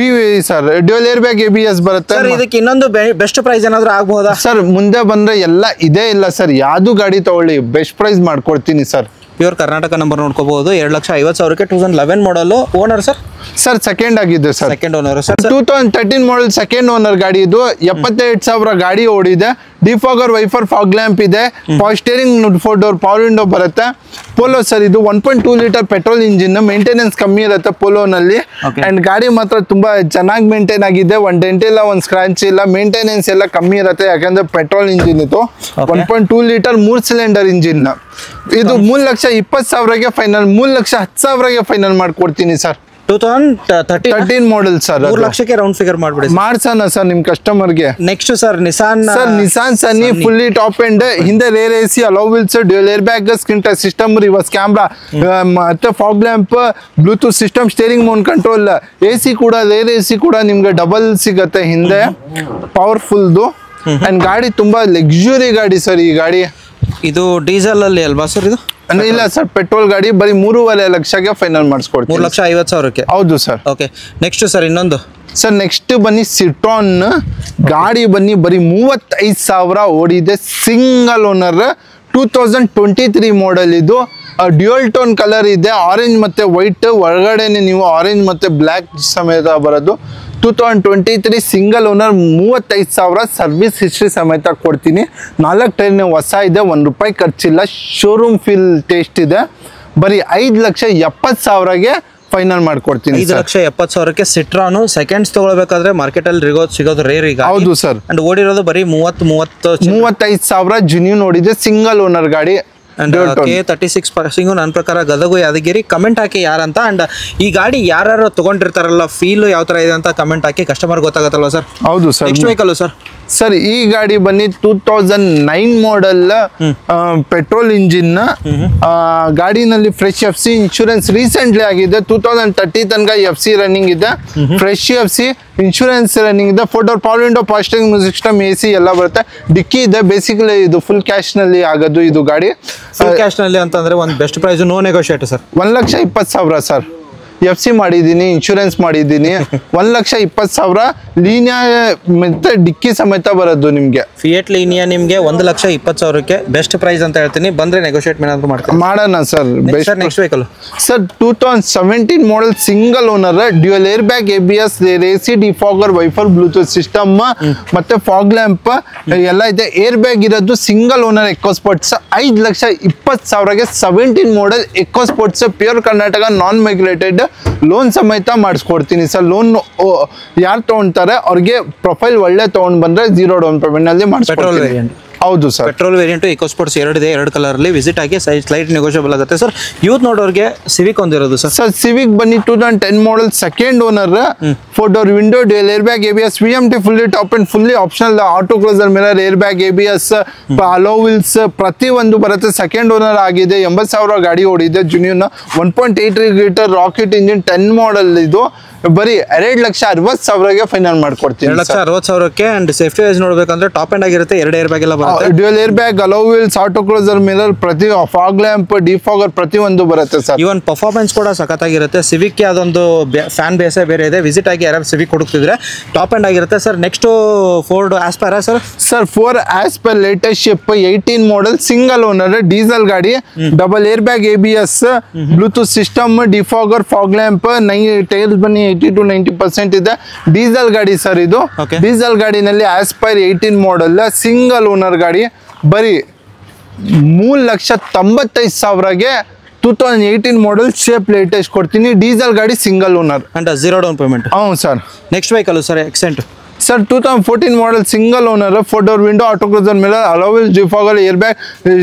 sir. Dual air bag, ABS ಬರುತ್ತೆ ಸರ್. ಇದಕ್ಕೆ ಇನ್ನೊಂದು ಬೆಸ್ಟ್ ಪ್ರೈಸ್ ಏನಾದ್ರು ಆಗಬಹುದಾ ಸರ್? ಮುಂದೆ ಬಂದ್ರೆ ಎಲ್ಲ ಇದೇ ಇಲ್ಲ ಸರ್. ಯಾವ್ದು ಗಾಡಿ ತಗೊಳ್ಳಿ ಬೆಸ್ಟ್ ಪ್ರೈಸ್ ಮಾಡ್ಕೊಡ್ತೀನಿ ಸರ್. ಪ್ಯೂರ್ ಕರ್ನಾಟಕ ನಂಬರ್ ನೋಡ್ಕೋಬಹುದು. 2,50,000ಕ್ಕೆ 2011 model. Owner sir? Sir second ಆಗಿದೆ sir. Second owner sir. 2013 model second owner ಗಾಡಿ ಇದು. 72,000 ಗಾಡಿ ಓಡಿದೆ. ಡಿಫಾಗರ್, ವೈಫರ್, ಫಾಗ್ ಲ್ಯಾಂಪ್ ಇದೆ. Power steering, 4 door, power window ಬರುತ್ತೆ. Polo sir. ಇದು 1.2 ಲೀಟರ್ ಪೆಟ್ರೋಲ್ ಇಂಜಿನ್. ಮೇಂಟೆನೆನ್ಸ್ ಕಮ್ಮಿ ಇರುತ್ತೆ ಪೋಲೋನಲ್ಲಿ ಅಂಡ್ ಗಾಡಿ ಮಾತ್ರ ತುಂಬಾ ಚೆನ್ನಾಗಿ ಮೇಂಟೈನ್ ಆಗಿದೆ. ಒಂದು ಡೆಂಟ್ ಇಲ್ಲ, ಒಂದು ಸ್ಕ್ರಾಚ್ ಇಲ್ಲ. ಮೇಂಟೆನೆನ್ಸ್ ಎಲ್ಲ ಕಮ್ಮಿ ಇರುತ್ತೆ ಯಾಕಂದ್ರೆ ಪೆಟ್ರೋಲ್ ಇಂಜಿನ್ ಇದು. 1.2 ಲೀಟರ್ 3 ಸಿಲಿಂಡರ್ ಇಂಜಿನ್. ಇದು 3,20,000ಗೆ ಫೈನಲ್, 3,10,000ಗೆ ಫೈನಲ್ ಮಾಡ್ಕೊಡ್ತೀನಿ ಸರ್. 2013 model sir. 3 ಲಕ್ಷಕ್ಕೆ ರೌಂಡ್ ಫಿಗರ್ ಮಾಡ್ಬಿಡಿ ಮಾಡ್ಸೋಣ ಸರ್ ನಿಮ್ ಕಸ್ಟಮರ್ಗೆ. Next sir Nissan. Sir Nissan Sunny fully top end. ಹಿಂದೆ rear AC, alloy wheels, dual air bag, screen touch system, reverse camera, ಮತ್ತೆ fog lamp, Bluetooth system, steering mount control, AC ಕೂಡ ರೇರ್ AC ಕೂಡ ನಿಮ್ಗೆ ಡಬಲ್ ಸಿಗತ್ತೆ ಹಿಂದೆ, ಪವರ್ಫುಲ್ದು ಅಂಡ್ ಗಾಡಿ ತುಂಬಾ ಲಕ್ಸುರಿ ಗಾಡಿ ಸರ್. ಈ ಗಾಡಿ ಇದು ಡೀಸೆಲ್ ಅಲ್ಲಿ ಅಲ್ವಾ ಸರ್? ಇದು ಇಲ್ಲ ಸರ್, ಪೆಟ್ರೋಲ್ ಗಾಡಿ. ಬರೀ 3.5 ಲಕ್ಷಕ್ಕೆ ಫೈನಲ್ ಮಾಡಿಸ್ಕೊಡ್ತೀನಿ. 3,50,000ಕ್ಕೆ. ಹೌದು ಸರ್. ಓಕೆ ನೆಕ್ಸ್ಟ್ ಸರ್ ಇನ್ನೊಂದು ಸರ್. ನೆಕ್ಸ್ಟ್ ಬನ್ನಿ ಸಿಟ್ರಾನ್ ಗಾಡಿ. ಬನ್ನಿ ಬರೀ 35,000 ಓಡಿದೆ. Single owner. 2023 ಮಾಡಲ್ ಇದು. ಡ್ಯುಯಲ್ ಟೋನ್ ಕಲರ್ ಇದೆ. ಆರೆಂಜ್ ಮತ್ತೆ ವೈಟ್. ಒಳಗಡೆನೆ ನೀವು ಆರೆಂಜ್ ಮತ್ತೆ ಬ್ಲ್ಯಾಕ್ ಸಮೇತ ಬರೋದು. 2023 ಸಿಂಗಲ್ ಓನರ್. 35,000 ಸರ್ವಿಸ್ ಹಿಸ್ಟ್ರಿ ಸಮೇತ ಕೊಡ್ತೀನಿ. 4 ಟೈರ್ನ ಹೊಸ ಇದೆ. ₹1 ಖರ್ಚಿಲ್ಲ. ಶೋರೂಮ್ ಫೀಲ್ ಟೇಸ್ಟ್ ಇದೆ. ಬರೀ 5,70,000ಗೆ ಫೈನಲ್ ಮಾಡ್ಕೊಡ್ತೀನಿ. 5,70,000ಕ್ಕೆ ಸಿಟ್ರಾನು ಸೆಕೆಂಡ್ಸ್ ತಗೊಳ್ಬೇಕಾದ್ರೆ ಮಾರ್ಕೆಟ್ ಅಲ್ಲಿ ಸಿಗೋದು ರೇರ್ ಈಗ. ಹೌದು ಸರ್. ಅಂಡ್ ಓಡಿರೋದು ಬರೀ 35,000 ಜೆನ್ಯೂನ್ ಓಡಿದೆ. ಸಿಂಗಲ್ ಓನರ್ ಗಾಡಿ. K36 ನನ್ನ ಪ್ರಕಾರ ಗದಗು ಯಾದಗಿರಿ. ಕಮೆಂಟ್ ಹಾಕಿ ಯಾರಂತ ಅಂಡ್ ಈ ಗಾಡಿ ಯಾರು ತಗೊಂಡಿರ್ತಾರಲ್ಲ ಫೀಲ್ ಯಾವ ತರ ಇದೆ ಅಂತ ಕಮೆಂಟ್ ಹಾಕಿ, ಕಸ್ಟಮರ್ ಗೊತ್ತಾಗತ್ತಲ್ವಾ ಸರ್? ಹೌದು sir. Next vehicle sir. Sir ಈ ಗಾಡಿ ಬನ್ನಿ 2009 ಮಾಡೆಲ್ ಪೆಟ್ರೋಲ್ ಇಂಜಿನ್ ಗಾಡಿನಲ್ಲಿ ಫ್ರೆಶ್ FC ಇನ್ಶೂರೆನ್ಸ್ ರೀಸೆಂಟ್ಲಿ ಆಗಿದೆ 2030 ತನಕ FC ರನ್ನಿಂಗ್ ಇದೆ ಫ್ರೆಶ್ FC ಇನ್ಶೂರೆನ್ಸ್ ರನ್ನಿಂಗ್ ಇದೆ 4 door power window fasting music system AC ಎಲ್ಲ ಬರುತ್ತೆ ಡಿಕ್ಕಿ ಇದೆ ಬೇಸಿಕಲಿ ಇದು ಫುಲ್ ಕ್ಯಾಶ್ ನಲ್ಲಿ ಆಗೋದು ಇದು ಗಾಡಿ ಫುಲ್ ಕ್ಯಾಶ್ ನಲ್ಲಿ ಅಂತಂದ್ರೆ ಒಂದು best price no negotiate sir 1,20,000 sir FC ಮಾಡಿದ್ದೀನಿ ಇನ್ಶೂರೆನ್ಸ್ ಮಾಡಿದ್ದೀನಿ 1,20,000 ಲೀನಿಯಾ ಮತ್ತೆ ಡಿಕ್ಕಿ ಸಮೇತ ಬರೋದು ನಿಮಗೆ ಫಿಯೇಟ್ ಲೀನಿಯಾ ನಿಮಗೆ 1,20,000ಕ್ಕೆ ಬೆಸ್ಟ್ ಪ್ರೈಸ್ ಅಂತ ಹೇಳ್ತೀನಿ ಬಂದ್ರೆ ನೆಗೋಷಿಯೇಟ್ ಏನಾದ್ರು ಮಾಡ್ತೀನಿ ಮಾಡೋಣ sir next vehicle sir 2017 model single owner dual air bag ABS AC defogger wiper Bluetooth system ಮತ್ತೆ ಫಾಗ್ ಲ್ಯಾಂಪ್ ಎಲ್ಲ ಇದೆ ಏರ್ ಬ್ಯಾಗ್ ಇರೋದು ಸಿಂಗಲ್ ಓನರ್ ಎಕೋ ಸ್ಪೋರ್ಟ್ಸ್ 5,20,000ಗೆ 17 model Eco Sports pure Karnataka non migrated loan ಸಮೇತ ಮಾಡಿಸ್ಕೊಡ್ತೀನಿ ಸರ್ ಲೋನ್ ಯಾರು ತಗೊಂತಾರೆ ಅವ್ರಿಗೆ ಪ್ರೊಫೈಲ್ ಒಳ್ಳೆ ತಗೊಂಡ್ ಬಂದ್ರೆ 0 ಡೌನ್ ಪೇಮೆಂಟ್ ನಲ್ಲಿ ಮಾಡಿಸ್ಕೊಡ್ತೀನಿ ಹೌದು sir petrol variant Eco Sports ಎರಡಿದೆ 2 ಕಲರ್ ಅಲ್ಲಿ ವಿಸಿಟ್ ಆಗಿ ಸ್ಲೈಟ್ ನೆಗೋಷಿಯಬಲ್ ಆಗುತ್ತೆ ಸರ್ ಯೂತ್ ನೋಡೋರಿಗೆ ಸಿವಿಕ್ ಒಂದಿರೋದು ಸರ್ ಸಿವಿಕ್ ಬನ್ನಿ 2010 model second owner 4 door window dual air bag ABS VMT fully top and fully optional auto closer mirror air bag ABS alloy wheels ಪ್ರತಿ ಒಂದು ಬರುತ್ತೆ ಸೆಕೆಂಡ್ ಓನರ್ ಆಗಿದೆ 80,000 ಗಾಡಿ ಓಡಿದೆ junior 1.8 litre rocket engine 10 model ಇದು ಬರೀ 2,60,000ಗೆ ಫೈನಲ್ ಮಾಡ್ಕೊಡ್ತೀನಿ 2,60,000ಕ್ಕೆ ಅಂಡ್ ಸೇಫ್ಟಿ ವೈಸ್ ನೋಡ್ಬೇಕಂದ್ರೆ ಟಾಪ್ ಎಂಡ್ ಆಗಿರುತ್ತೆ 2 ಏರ್ ಬ್ಯಾಗ್ ಎಲ್ಲ ಬರುತ್ತೆ dual air bag alloy wheels auto closer mirror ಪ್ರತಿ ಫಾಗ್ ಲ್ಯಾಂಪ್ ಡಿಫಾಗರ್ ಪ್ರತಿ ಒಂದು ಬರುತ್ತೆ ಸರ್ ಇವನ್ ಪರ್ಫಾರ್ಮೆನ್ಸ್ ಕೂಡ ಸಖತ್ತಾಗಿರುತ್ತೆ ಸಿವಿಕ್ ಅದೊಂದು ಫ್ಯಾನ್ ಬೇಸೇ ಬೇರೆ ಇದೆ ವಿಸಿಟ್ ಆಗಿ ಯಾರು ಸಿವಿಕ್ ಹುಡುಕ್ತಿದ್ರೆ ಟಾಪ್ ಎಂಡ್ ಆಗಿರುತ್ತೆ sir next Ford Aspire sir 4 Aspire latest shape 18 model single owner diesel ಗಾಡಿ double air bag ABS Bluetooth system defogger fog lamp tyres ಬನ್ನಿ 80 to 90% ಇದೆ ಡೀಸೆಲ್ ಗಾಡಿ ಸರ್ ಇದು ಡೀಸೆಲ್ ಗಾಡಿನಲ್ಲಿ ಆಸ್ಪೈರ್ 18 ಮಾಡೆಲ್ ಸಿಂಗಲ್ ಓನರ್ ಗಾಡಿ ಬರೀ 3,95,000ಗೆ 2018 ಮಾಡೆಲ್ ಶೇಪ್ ಲೇಟೆಸ್ಟ್ ಕೊಡ್ತೀನಿ ಡೀಸೆಲ್ ಗಾಡಿ single owner and 0 down payment ಹ್ಞೂ sir next vehicle sir Xcent sir 2014 model single owner 4 door window auto cruiser mirror alloy wheels defogger air bag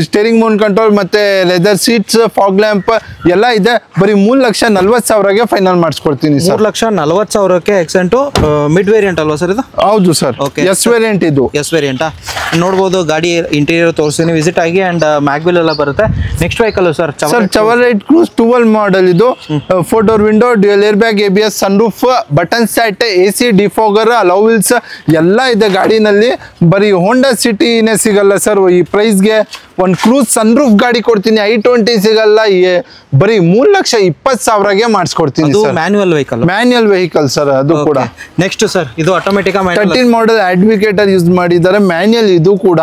steering mount control ಮತ್ತೆ ಲೆದರ್ ಸೀಟ್ಸ್ ಫಾಗ್ ಲ್ಯಾಂಪ್ ಎಲ್ಲ ಇದೆ ಬರೀ 3,40,000ಗೆ ಫೈನಲ್ ಮಾಡಿಸ್ಕೊಡ್ತೀನಿ ಸರ್ 3,40,000ಕ್ಕೆ ಎಕ್ಸೆಂಟ್ ಮಿಡ್ ವೇರಿಯಂಟ್ ಅಲ್ವಾ ಸರ್ ಇದು ಹೌದು ಸರ್ ಎಸ್ ವೇರಿಯಂಟ್ ಇದು ಎಸ್ ವೇರಿಯಂಟಾ ನೋಡ್ಬೋದು ಗಾಡಿ ಇಂಟೀರಿಯರ್ ತೋರಿಸ್ತೀನಿ ವಿಸಿಟ್ ಆಗಿ ಅಂಡ್ ಮ್ಯಾಗ್ವಿಲ್ ಎಲ್ಲ ಬರುತ್ತೆ next vehicle sir Chevrolet Cruze 12 model ಇದು 4 door window dual air bag ABS sunroof button set AC defogger alloy wheels ಎಲ್ಲ ಇದೆ ಗಾಡಿನಲ್ಲಿ ಬರೀ ಹೋಂಡಾ ಸಿಟಿನೇ ಸಿಗಲ್ಲ ಸರ್ ಈ ಪ್ರೈಸ್ಗೆ ಒಂದು ಕ್ರೂಸ್ ಸನ್ರೂಫ್ ಗಾಡಿ ಕೊಡ್ತೀನಿ i20 ಸಿಗಲ್ಲ ಬರೀ 3,20,000ಗೆ ಮಾಡಿಸ್ಕೊಡ್ತೀನಿ ಸರ್ ಮ್ಯಾನ್ಯುಯಲ್ ವೆಹಿಕಲ್ ಸರ್ ಅದು ಕೂಡ ನೆಕ್ಸ್ಟ್ ಸರ್ ಇದು ಆಟೋಮೆಟಿಕ್ 13 ಮಾಡೆಲ್ ಅಡ್ವಿಕೇಟರ್ ಯೂಸ್ ಮಾಡಿದ್ದಾರೆ ಮ್ಯಾನ್ಯುಯಲ್ ಇದು ಕೂಡ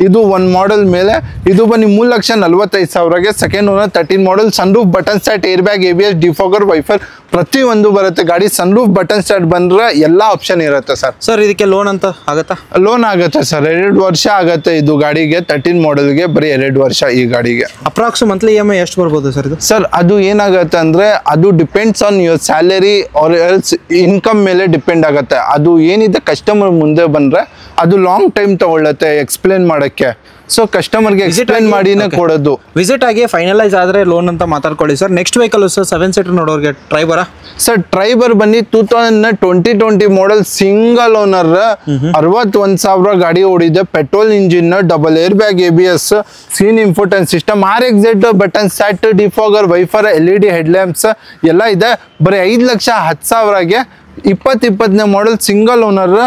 ಇದು 1 ಮಾಡೆಲ್ ಮೇಲೆ ಇದು ಬನ್ನಿ 3,45,000ಗೆ second owner 13 model sunroof button start air bag ABS defogger wiper ಪ್ರತಿ ಒಂದು ಬರುತ್ತೆ ಗಾಡಿ ಸನ್ರೂಫ್ ಬಟನ್ ಸ್ಟಾರ್ಟ್ ಬಂದ್ರೆ ಎಲ್ಲಾ ಆಪ್ಷನ್ ಇರುತ್ತೆ ಸರ್ ಇದಕ್ಕೆ ಲೋನ್ ಅಂತ ಆಗುತ್ತಾ ಲೋನ್ ಆಗುತ್ತೆ ಸರ್ 2 ವರ್ಷ ಆಗುತ್ತೆ ಇದು ಗಾಡಿಗೆ 13 ಮಾಡೆಲ್ಗೆ ಬರೀ 2 ವರ್ಷ ಈ ಗಾಡಿಗೆ ಅಪ್ರಾಕ್ಸ್ ಮಂತ್ಲಿ EMI ಎಷ್ಟು ಬರ್ಬೋದು ಸರ್ ಇದು ಸರ್ ಅದು ಏನಾಗುತ್ತೆ ಅಂದ್ರೆ ಅದು depends on your salary or else income ಮೇಲೆ ಡಿಪೆಂಡ್ ಆಗುತ್ತೆ ಅದು ಏನಿದೆ ಕಸ್ಟಮರ್ ಮುಂದೆ ಬಂದ್ರೆ ಅದು ಲಾಂಗ್ ಟೈಮ್ ತಗೊಳ್ಳತ್ತೆ ಎಕ್ಸ್ಪ್ಲೇನ್ ಮಾಡಕ್ಕೆ ಸೊ ಕಸ್ಟಮರ್ಗೆ ಎಕ್ಸ್ಪ್ಲೇನ್ ಮಾಡಿನೇ ಕೊಡೋದು ವಿಸಿಟ್ ಆಗಿ ಫೈನಲೈಸ್ ಆದ್ರೆ ಲೋನ್ ಅಂತ ಮಾತಾಡ್ಕೊಳ್ಳಿ sir next vehicle sir 7 seater ನೋಡೋರಿಗೆ ಟ್ರೈಬರ್ ಸರ್ ಟ್ರೈಬರ್ ಬನ್ನಿ 2020 ಮಾಡೆಲ್ ಸಿಂಗಲ್ ಓನರ್ 61,000 ಗಾಡಿ ಓಡಿದೆ petrol engine double air bag ABS seen infotainment system RXZ button set defogger wiper LED head lamps ಎಲ್ಲ ಇದೆ ಬರೀ 5,10,000ಗೆ 2020 ಮಾಡೆಲ್ ಸಿಂಗಲ್ ಓನರ್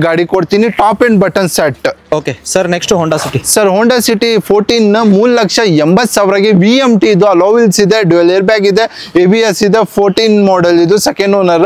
ಗಾಡಿ ಕೊಡ್ತೀನಿ top and button set okay sir next Honda city sir Honda city 14 3,80,000ಗೆ VMT ಇದು ಅಲೋ ವೀಲ್ಸ್ ಇದೆ ಡ್ಯೂಯಲ್ ಏರ್ ಬ್ಯಾಗ್ ಇದೆ ABS ಇದೆ 14 ಮಾಡೆಲ್ ಇದು ಸೆಕೆಂಡ್ ಓನರ್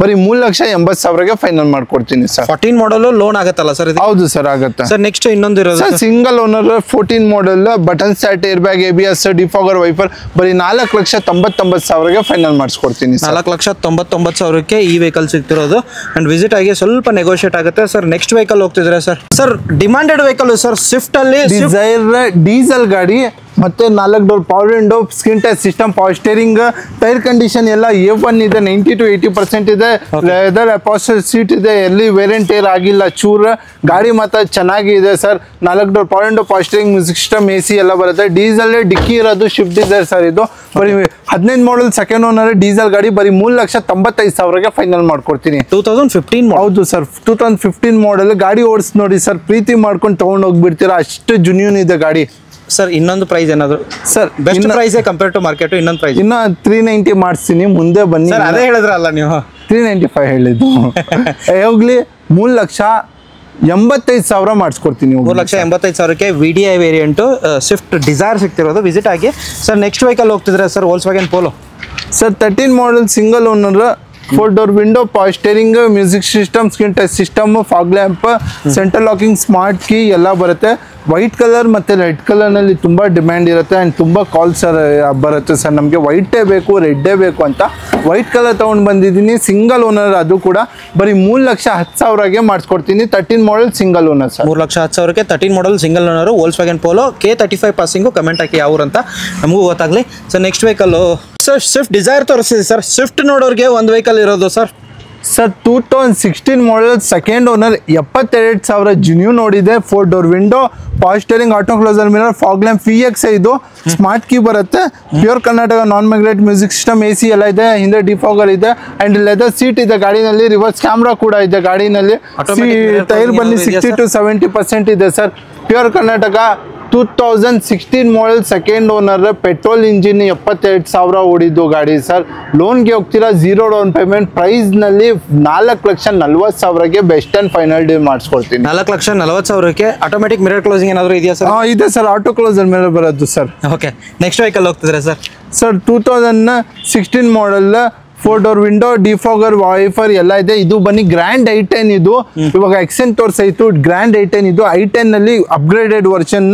ಬರೀ 3,80,000ಗೆ ಫೈನಲ್ ಮಾಡ್ಕೊಡ್ತೀನಿ ಸರ್ 14 ಮಾಡೆಲ್ ಲೋನ್ ಆಗುತ್ತಲ್ಲ ಸರ್ ಹೌದು ಸರ್ ಆಗುತ್ತೆ ಸರ್ ನೆಕ್ಸ್ಟ್ ಇನ್ನೊಂದು ಇರೋದು sir single owner 14 model button set air bag ABS defogger wiper ಬರೀ 4,99,000ಗೆ ಫೈನಲ್ ಮಾಡಿಸ್ಕೊಡ್ತೀನಿ 4,99,000ಕ್ಕೆ ಈ ವೆಹಿಕಲ್ ಸಿಗ್ತಿರೋದು ಅಂಡ್ ವಿಸಿಟ್ ಆಗಿ ಸ್ವಲ್ಪ ನೆಗೋಷಿಯೇಟ್ ಆಗುತ್ತೆ ಸರ್ ನೆಕ್ಸ್ಟ್ ವೆಹಿಕಲ್ ಹೋಗ್ತಿದ್ರೆ sir demanded vehicle sir Swift ಅಲ್ಲಿ ಡಿಸೈರ್ ಡೀಸೆಲ್ ಗಾಡಿ ಮತ್ತು 4 door power window, screen touch system, power steering, tyre condition ಎಲ್ಲ A1 ಇದೆ, 90 to 80% ಇದೆ. ಲೆದರ್ ಅಪಾಸ್ಟಲ್ ಸೀಟ್ ಇದೆ, ಎಲ್ಲಿ ವೇರಿಯಂಟ್ ಏರ್ ಆಗಿಲ್ಲ ಚೂರ್. ಗಾಡಿ ಮಾತ್ರ ಚೆನ್ನಾಗಿದೆ sir. 4 door power window, power steering, music system, AC ಎಲ್ಲ ಬರುತ್ತೆ. ಡೀಸೆಲ್ ಡಿಕ್ಕಿ ಇರೋದು ಶಿಫ್ಟ್ ಡಿಸೈರ್ ಸರ್. ಇದು ಬರೀ 15 ಮಾಡಲ್ ಸೆಕೆಂಡ್ ಓನರ್ ಡೀಸೆಲ್ ಗಾಡಿ, ಬರೀ 3,95,000ಗೆ ಫೈನಲ್ ಮಾಡ್ಕೊಡ್ತೀನಿ. 2015 ಹೌದು ಸರ್, 2015 ಮಾಡಲ್ ಗಾಡಿ ಓಡಿಸ್ ನೋಡಿ ಸರ್, ಪ್ರೀತಿ ಮಾಡ್ಕೊಂಡು ತಗೊಂಡು ಹೋಗ್ಬಿಡ್ತೀರಾ, ಅಷ್ಟು ಜುನ್ಯೂನ್ ಇದೆ ಗಾಡಿ. ಸರ್ ಇನ್ನೊಂದು ಪ್ರೈಸ್ ಏನಾದ್ರು sir best price compare to market, ಇನ್ನೊಂದು ಪ್ರೈಸ್ ಇನ್ನ 390 ಮಾಡಿಸ್ತೀನಿ, ಮುಂದೆ ಬನ್ನಿ. ಸರ್ ಅದೇ ಹೇಳಿದ್ರಲ್ಲ ನೀವು 395 ಹೇಳಿದ್ದು. ಹೋಗ್ಲಿ 3,85,000 ಮಾಡಿಸ್ಕೊಡ್ತೀನಿ. 3,85,000ಕ್ಕೆ VDI ವೇರಿಯಂಟು ಸ್ವಿಫ್ಟ್ ಡಿಸೈರ್ ಸಿಗ್ತಿರೋದು. ವಿಸಿಟ್ ಆಗಿ. ಸರ್ ನೆಕ್ಸ್ಟ್ ವೆಹಿಕಲ್ ಹೋಗ್ತಿದ್ರೆ sir Volkswagen Polo. Sir 13 model single owner, 4 door window, power steering, music system, screen touch system, fog lamp, central locking, smart key ಎಲ್ಲ ಬರುತ್ತೆ. ವೈಟ್ ಕಲರ್ ಮತ್ತು ರೆಡ್ ಕಲರ್ನಲ್ಲಿ ತುಂಬ ಡಿಮ್ಯಾಂಡ್ ಇರುತ್ತೆ ಆ್ಯಂಡ್ ತುಂಬ ಕಾಲ್ಸ್ ಬರುತ್ತೆ ಸರ್. ನಮಗೆ ವೈಟೇ ಬೇಕು, ರೆಡ್ಡೇ ಬೇಕು ಅಂತ ವೈಟ್ ಕಲರ್ ತೊಗೊಂಡು ಬಂದಿದ್ದೀನಿ. ಸಿಂಗಲ್ ಓನರ್, ಅದು ಕೂಡ ಬರೀ 3,10,000ಗೆ ಮಾಡಿಸ್ಕೊಡ್ತೀನಿ. 13 ಮಾಡಲ್ ಸಿಂಗಲ್ ಓನರ್ ಸರ್. 3,10,000ಕ್ಕೆ 13 model single owner Volkswagen Polo. K35 passing. Comment ಹಾಕಿ ಯಾವ ಊರು ಅಂತ ನಮಗೂ ಗೊತ್ತಾಗಲಿ. Sir next vehicle sir Swift Dzire ತೋರಿಸ್ತೀವಿ ಸರ್. ಸ್ವಿಫ್ಟ್ ನೋಡೋರಿಗೆ ಒಂದು ವೆಹಿಕಲ್ ಇರೋದು sir. Sir 2016 model second owner, 72,000 ಜಿನ್ಯೂ ನೋಡಿದೆ. 4 door window, power steering, auto closer mirror, fog lamp, VX ಇದು ಸ್ಮಾರ್ಟ್ ಕೀ ಬರುತ್ತೆ. Pure Karnataka, non migrate, music system, AC ಎಲ್ಲ ಇದೆ. ಹಿಂದೆ ಡಿಫಾಗರ್ ಇದೆ ಆ್ಯಂಡ್ ಲೆದರ್ ಸೀಟ್ ಇದೆ ಗಾಡಿನಲ್ಲಿ. ರಿವರ್ಸ್ ಕ್ಯಾಮ್ರಾ ಕೂಡ ಇದೆ ಗಾಡಿನಲ್ಲಿ. ಟೈರ್ ಬನ್ನಿ 60 to 70% ಇದೆ sir. Pure Karnataka, 2016 model second owner, petrol engine, 72,000 ಓಡಿದ್ದು ಗಾಡಿ ಸರ್. ಲೋನ್ಗೆ ಹೋಗ್ತೀರಾ, 0 ಡೌನ್ ಪೇಮೆಂಟ್. ಪ್ರೈಸ್ನಲ್ಲಿ 4,40,000ಗೆ ಬೆಸ್ಟ್ ಆ್ಯಂಡ್ ಫೈನಲ್ ಡೀಲ್ ಮಾಡಿಸ್ಕೊಡ್ತೀನಿ. 4,40,000ಕ್ಕೆ ಆಟೋಮೆಟಿಕ್ ಮಿರರ್ ಕ್ಲೋಸಿಂಗ್ ಏನಾದರೂ ಇದೆಯಾ ಸರ್? ಇದೆ ಸರ್, ಆಟೋ ಕ್ಲೋಸರ್ ಮೇಲೆ ಬರೋದು ಸರ್. ಓಕೆ, ನೆಕ್ಸ್ಟ್ ವೆಹಿಕಲ್ ಹೋಗ್ತಿದ್ರೆ sir. Sir 2016 model, 4 door window, defogger, wiper ಎಲ್ಲ ಇದೆ. ಇದು ಬನ್ನಿ ಗ್ರ್ಯಾಂಡ್ i10 ಇದು. ಇವಾಗ ಎಕ್ಸೆಂಟ್ ತೋರಿಸಾಯ್ತು, ಗ್ರ್ಯಾಂಡ್ i10 ಇದು. i10 ನಲ್ಲಿ ಅಪ್ಗ್ರೇಡೆಡ್ ವರ್ಷನ್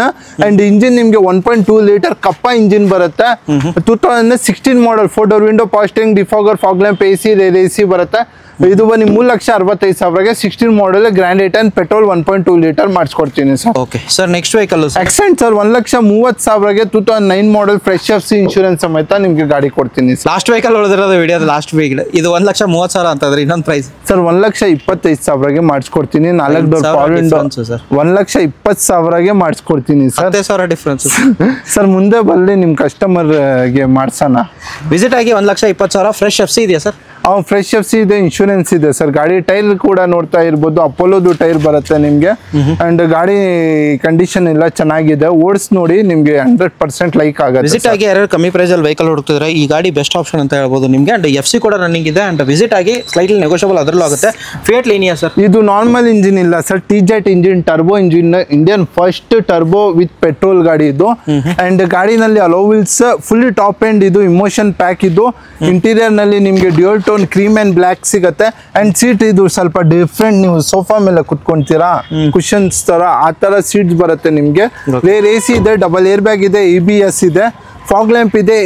ಅಂಡ್ ಇಂಜಿನ್ ನಿಮಗೆ 1.2 ಲೀಟರ್ ಕಪ್ಪ ಇಂಜಿನ್ ಬರುತ್ತೆ. 2016 model, 4 door window, power steering, defogger, fog lamp, AC rear AC ಬರುತ್ತೆ. ಇದು ಬನ್ನಿ 3,65,000ಗೆ 16 model Grand i10 petrol 1.2 litre ಮಾಡಿಸ್ಕೊಡ್ತೀನಿ sir. Okay sir next vehicle Xcent sir 1,30,000ಗೆ 2009 ಮಾಡಲ್ ಫ್ರೆಶ್ FC ಇನ್ಶೂರೆನ್ಸ್ ಸಮೇತ ನಿಮಗೆ ಗಾಡಿ ಕೊಡ್ತೀನಿ. ಲಾಸ್ಟ್ ವೆಹಿಕಲ್ ಹೊಡೆದಿರೋದು ವಿಡಿಯೋದ ಲಾಸ್ಟ್ ವೆಹಿಕಲ್ ಇದು 1,30,000 ಅಂತಂದ್ರೆ ಇನ್ನೊಂದು ಪ್ರೈಸ್ ಸರ್ 1,25,000ಗೆ ಮಾಡಿಸ್ಕೊಡ್ತೀನಿ. 4 ಡೋರ್ ಪವರ್ ವಿಂಡೋ ಸರ್ 1,20,000ಗೆ ಮಾಡಿಸ್ಕೊಡ್ತೀನಿ ಸರ್. 10,000 difference sir. ಮುಂದೆ ಬರಲಿ ನಿಮ್ಮ ಕಸ್ಟಮರ್ಗೆ ಮಾಡ್ಸೋಣ. ವಿಸಿಟ್ ಆಗಿ 1,20,000 ಫ್ರೆಶ್ FC ಇದೆಯಾ ಸರ್? ಫ್ರೆಶ್ FC ಇದೆ, ಇನ್ಶೂರೆನ್ಸ್ ಇದೆ ಸರ್. ಗಾಡಿ ಟೈರ್ ಕೂಡ ನೋಡ್ತಾ ಇರ್ಬೋದು, ಅಪೋಲೋದು ಟೈರ್ ಬರುತ್ತೆ ನಿಮಗೆ ಅಂಡ್ ಗಾಡಿ ಕಂಡೀಷನ್ ಎಲ್ಲ ಚೆನ್ನಾಗಿದೆ. ಓಡಿಸ್ ನೋಡಿ ನಿಮಗೆ 100% ಲೈಕ್ ಆಗುತ್ತೆ. ವಿಸಿಟ್ ಆಗಿ ಯಾರು ಕಮ್ಮಿ ಪ್ರೈಸ್ ಅಲ್ಲಿ ವೆಹಿಕಲ್ ಹುಡುಕ್ತಿದ್ರೆ ಈ ಗಾಡಿ ಬೆಸ್ಟ್ ಆಪ್ಷನ್ ಅಂತ ಹೇಳ್ಬೋದು ನಿಮಗೆ. ಅಂಡ್ FC ಕೂಡ ರನ್ನಿಂಗ್ ಇದೆ ಅಂಡ್ ವಿಸಿಟ್ ಆಗಿ ಸ್ಲೈಟ್ಲಿ ನೆಗೋಷಿಯಬಲ್ ಅದರಲ್ಲೂ ಆಗುತ್ತೆ. Fiat Linea sir? ಇದು ನಾರ್ಮಲ್ ಇಂಜಿನ್ ಇಲ್ಲ sir, TZ engine, turbo engine, Indian first turbo with petrol ಗಾಡಿ ಇದು. ಅಂಡ್ ಗಾಡಿನಲ್ಲಿ alloy wheels fully top end ಇದು, ಇಮೋಷನ್ ಪ್ಯಾಕ್ ಇದು. ಇಂಟೀರಿಯರ್ ನಲ್ಲಿ ನಿಮಗೆ dual tone cream and black ಸಿಗುತ್ತೆ ಅಂಡ್ ಸೀಟ್ ಇದು ಸ್ವಲ್ಪ ಡಿಫ್ರೆಂಟ್. ನೀವು ಸೋಫಾ ಮೇಲೆ ಕುತ್ಕೊಂತೀರಾ ಕುಶನ್ಸ್ ತರ, ಆ ತರ ಸೀಟ್ಸ್ ಬರುತ್ತೆ ನಿಮ್ಗೆ. ರೇರ್ AC ಇದೆ, ಡಬಲ್ ಏರ್ ಬ್ಯಾಗ್ ಇದೆ, ABS ಇದೆ, ಫಾಗ್ ಲ್ಯಾಂಪ್ ಇದೆ,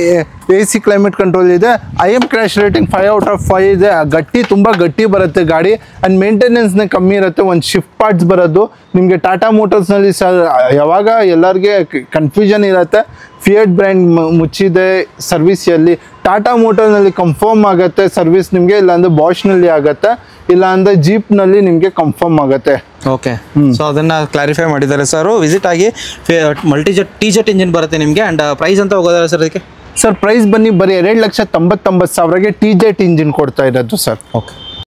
AC ಕ್ಲೈಮೇಟ್ ಕಂಟ್ರೋಲ್ ಇದೆ. IM ಕ್ರ್ಯಾಶ್ ರೇಟಿಂಗ್ 5/5 ಇದೆ. ಗಟ್ಟಿ, ತುಂಬಾ ಗಟ್ಟಿ ಬರುತ್ತೆ ಗಾಡಿ ಅಂಡ್ ಮೇಂಟೆನೆನ್ಸ್ನೇ ಕಮ್ಮಿ ಇರುತ್ತೆ. ಒಂದು ಶಿಫ್ಟ್ ಪಾರ್ಟ್ಸ್ ಬರೋದು ನಿಮಗೆ ಟಾಟಾ ಮೋಟರ್ಸ್ನಲ್ಲಿ ಸರ್. ಯಾವಾಗ ಎಲ್ಲರಿಗೆ ಕನ್ಫ್ಯೂಷನ್ ಇರುತ್ತೆ, ಫಿಯಟ್ ಬ್ರ್ಯಾಂಡ್ ಮುಚ್ಚಿದೆ ಸರ್ವಿಸಲ್ಲಿ, ಟಾಟಾ ಮೋಟರ್ನಲ್ಲಿ ಕನ್ಫರ್ಮ್ ಆಗುತ್ತೆ ಸರ್ವಿಸ್ ನಿಮಗೆ. ಇಲ್ಲಾಂದ್ರೆ ಬಾಷ್ನಲ್ಲಿ ಆಗುತ್ತೆ, ಇಲ್ಲಾಂದ್ರೆ ಜೀಪ್ನಲ್ಲಿ ನಿಮಗೆ ಕನ್ಫರ್ಮ್ ಆಗುತ್ತೆ. ಓಕೆ, ಸೊ ಅದನ್ನ ಕ್ಲಾರಿಫೈ ಮಾಡಿದ್ದಾರೆ ಸರ್. ವಿಸಿಟ್ ಆಗಿ TZ ಇಂಜಿನ್ ಬರುತ್ತೆ ನಿಮಗೆ. ಅಂಡ್ ಪ್ರೈಸ್ ಅಂತ ಹೋಗೋದಾರೆ ಸರ್ ಅದಕ್ಕೆ? ಸರ್ ಪ್ರೈಸ್ ಬನ್ನಿ ಬರೀ 2,99,000ಗೆ TZ ಇಂಜಿನ್ ಕೊಡ್ತಾ ಇರೋದು ಸರ್. ಓಕೆ.